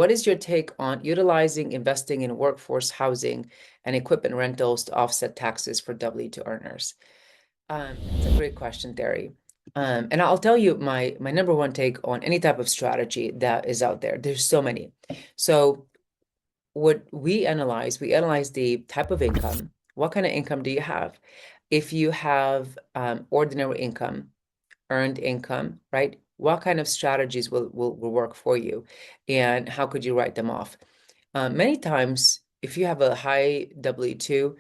What is your take on utilizing investing in workforce housing and equipment rentals to offset taxes for W-2 earners? It's a great question, Terry. And I'll tell you my number one take on any type of strategy that is out there. There's so many. So what we analyze the type of income. What kind of income do you have? If you have ordinary income, earned income, right? What kind of strategies will work for you, and how could you write them off? Many times, if you have a high W-2,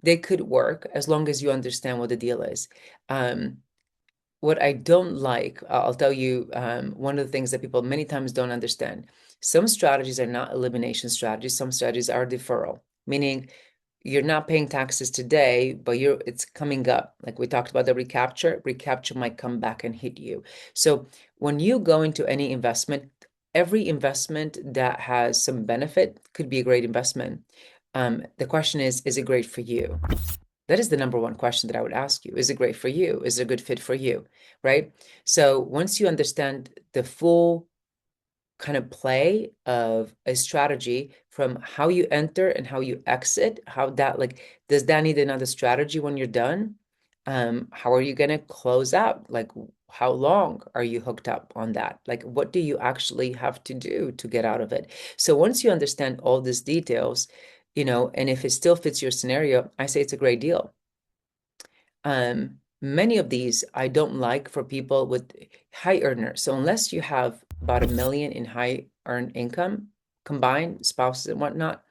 they could work as long as you understand what the deal is. Um, what I don't like, I'll tell you, one of the things that people many times don't understand. Some strategies are not elimination strategies. Some strategies are deferral, meaning you're not paying taxes today, but it's coming up. Like we talked about the recapture might come back and hit you. So when you go into any investment, every investment that has some benefit could be a great investment. The question is it great for you? That is the number one question that I would ask you. Is it great for you? Is it a good fit for you? Right? So once you understand the full kind of play of a strategy from how you enter and how you exit, how that like, does that need another strategy when you're done? How are you going to close out? Like, how long are you hooked up on that? Like, what do you actually have to do to get out of it? So once you understand all these details, and if it still fits your scenario, I say it's a great deal. Many of these I don't like for people with high earners. So unless you have about 1 million in high earned income, combined spouses and whatnot,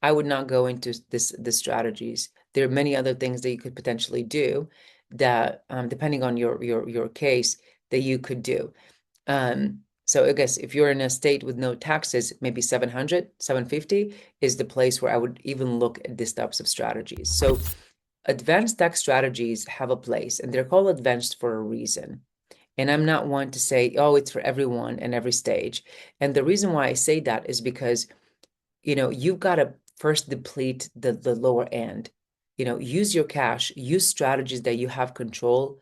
I would not go into the strategies. There are many other things that you could potentially do that, depending on your case, that you could do. So I guess if you're in a state with no taxes, maybe 700, 750 is the place where I would even look at these types of strategies. So advanced tax strategies have a place, and they're called advanced for a reason. And I'm not one to say, oh, it's for everyone and every stage. And the reason why I say that is because, you've got to first deplete the lower end. Use your cash, use strategies that you have control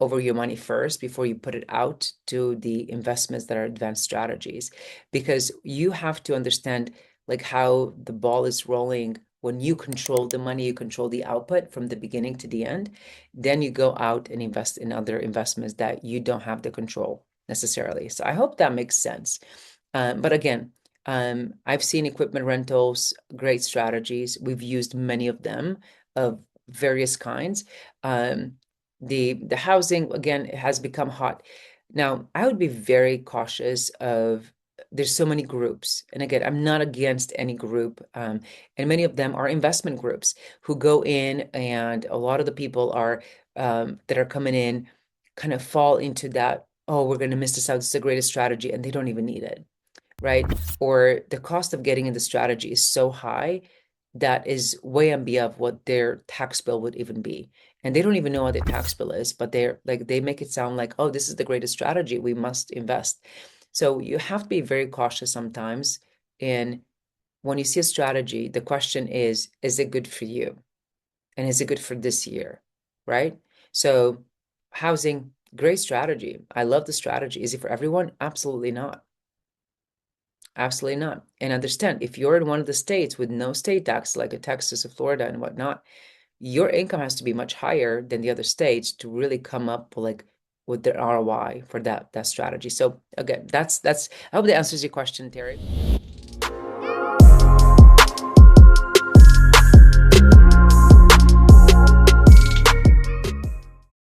over your money first before you put it out to the investments that are advanced strategies, because you have to understand like how the ball is rolling. When you control the money, you control the output from the beginning to the end. Then you go out and invest in other investments that you don't have the control necessarily. So I hope that makes sense. But again, I've seen equipment rentals, great strategies. We've used many of them of various kinds. The housing again has become hot. Now, I would be very cautious of, there's so many groups. And again, I'm not against any group. And many of them are investment groups who go in, and a lot of the people are that are coming in kind of fall into that, oh, we're going to miss this out. This is the greatest strategy, and they don't even need it, right? Or the cost of getting in the strategy is so high that is way and beyond what their tax bill would even be. And they don't even know what their tax bill is, but they're like, they make it sound like, oh, this is the greatest strategy. We must invest. So you have to be very cautious sometimes. And when you see a strategy, the question is it good for you? And is it good for this year? Right? So housing, great strategy. I love the strategy. Is it for everyone? Absolutely not. Absolutely not. And understand, if you're in one of the states with no state tax, like a Texas or Florida and whatnot, your income has to be much higher than the other states to really come up with the ROI for that strategy. So again, that's I hope that answers your question, Terry.